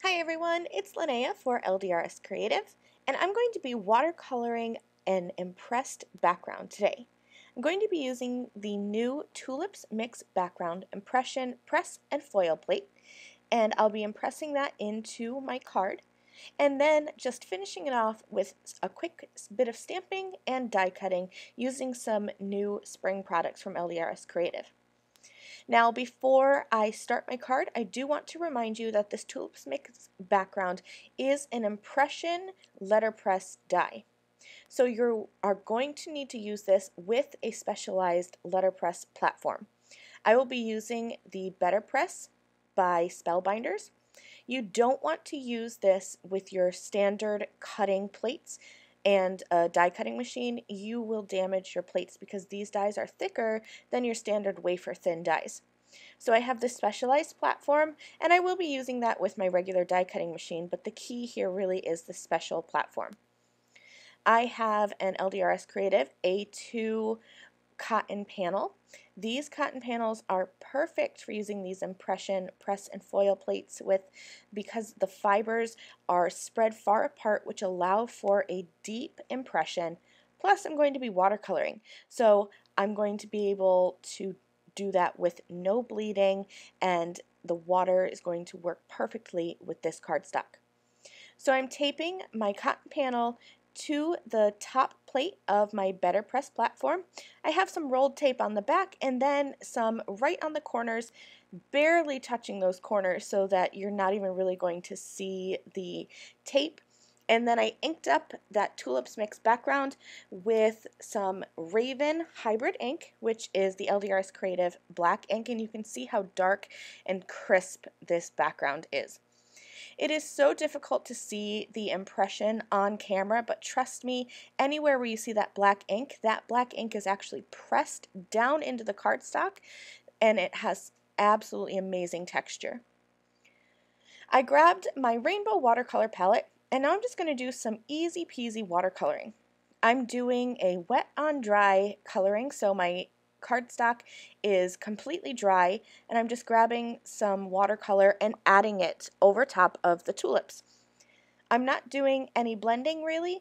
Hi everyone, it's Lynnea for LDRS Creative, and I'm going to be watercoloring an impressed background today. I'm going to be using the new Tulips Mix Background Impression Press and Foil Plate, and I'll be impressing that into my card, and then just finishing it off with a quick bit of stamping and die cutting using some new spring products from LDRS Creative. Now, before I start my card, I do want to remind you that this Tulips Mix background is an impression letterpress die. So you are going to need to use this with a specialized letterpress platform. I will be using the Better Press by Spellbinders. You don't want to use this with your standard cutting plates and a die cutting machine. You will damage your plates because these dies are thicker than your standard wafer thin dies. So I have this specialized platform, and I will be using that with my regular die cutting machine, but the key here really is the special platform. I have an LDRS Creative A2 cotton panel. These cotton panels are perfect for using these impression press and foil plates with because the fibers are spread far apart, which allow for a deep impression. Plus I'm going to be watercoloring, so I'm going to be able to do that with no bleeding, and the water is going to work perfectly with this cardstock. So I'm taping my cotton panel to the top plate of my Better Press platform. I have some rolled tape on the back and then some right on the corners, barely touching those corners so that you're not even really going to see the tape. And then I inked up that Tulips Mix background with some Raven Hybrid ink, which is the LDRS Creative black ink, and you can see how dark and crisp this background is. It is so difficult to see the impression on camera, but trust me, anywhere where you see that black ink is actually pressed down into the cardstock, and it has absolutely amazing texture. I grabbed my rainbow watercolor palette, and now I'm just going to do some easy peasy watercoloring. I'm doing a wet on dry coloring, so my cardstock is completely dry, and I'm just grabbing some watercolor and adding it over top of the tulips. I'm not doing any blending really.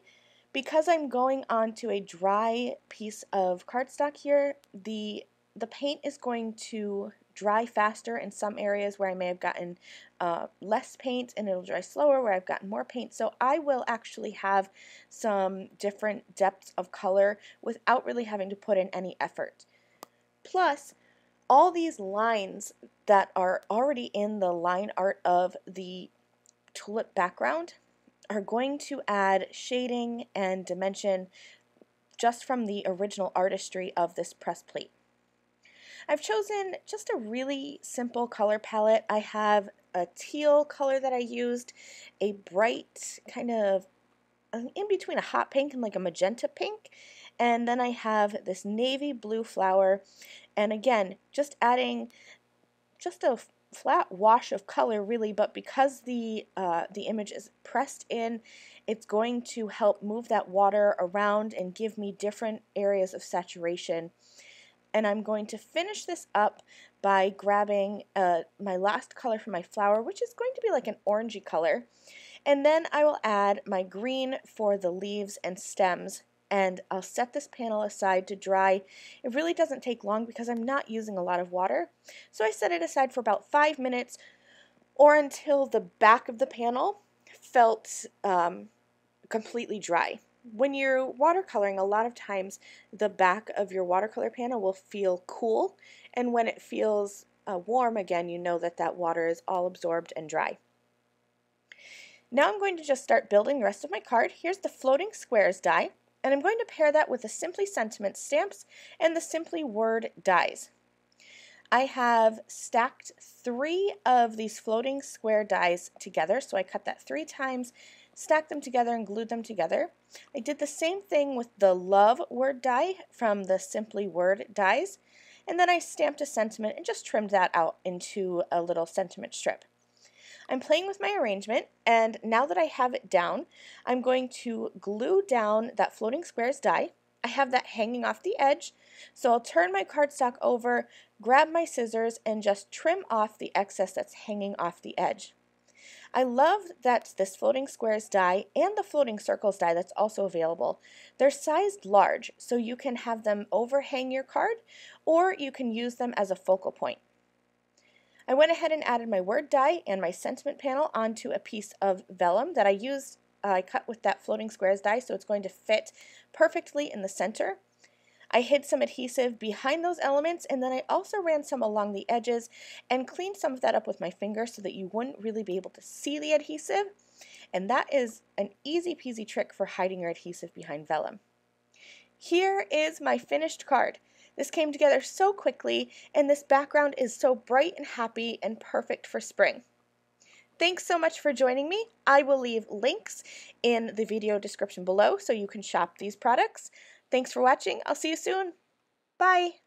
Because I'm going onto a dry piece of cardstock here, the paint is going to dry faster in some areas where I may have gotten less paint, and it'll dry slower where I've gotten more paint. So I will actually have some different depths of color without really having to put in any effort. Plus, all these lines that are already in the line art of the tulip background are going to add shading and dimension just from the original artistry of this press plate. I've chosen just a really simple color palette. I have a teal color that I used, a bright kind of in between a hot pink and like a magenta pink, and then I have this navy blue flower, and again just adding just a flat wash of color really, but because the image is pressed in, it's going to help move that water around and give me different areas of saturation. And I'm going to finish this up by grabbing my last color for my flower, which is going to be like an orangey color, and then I will add my green for the leaves and stems, and I'll set this panel aside to dry. It really doesn't take long because I'm not using a lot of water, so I set it aside for about 5 minutes or until the back of the panel felt completely dry. When you're watercoloring, a lot of times the back of your watercolor panel will feel cool, and when it feels warm again, you know that that water is all absorbed and dry. Now I'm going to just start building the rest of my card. Here's the floating squares die, and I'm going to pair that with the Simply Sentiment stamps and the Simply Word dies. I have stacked 3 of these floating square dies together, so I cut that 3 times, stacked them together, and glued them together. I did the same thing with the Love word die from the Simply Word dies, and then I stamped a sentiment and just trimmed that out into a little sentiment strip. I'm playing with my arrangement, and now that I have it down, I'm going to glue down that floating squares die. I have that hanging off the edge, so I'll turn my cardstock over, grab my scissors, and just trim off the excess that's hanging off the edge. I love that this floating squares die and the floating circles die that's also available. They're sized large, so you can have them overhang your card, or you can use them as a focal point. I went ahead and added my word die and my sentiment panel onto a piece of vellum that I cut with that floating squares die, so it's going to fit perfectly in the center. I hid some adhesive behind those elements, and then I also ran some along the edges and cleaned some of that up with my finger so that you wouldn't really be able to see the adhesive. And that is an easy peasy trick for hiding your adhesive behind vellum. Here is my finished card. This came together so quickly, and this background is so bright and happy and perfect for spring. Thanks so much for joining me. I will leave links in the video description below so you can shop these products. Thanks for watching. I'll see you soon. Bye.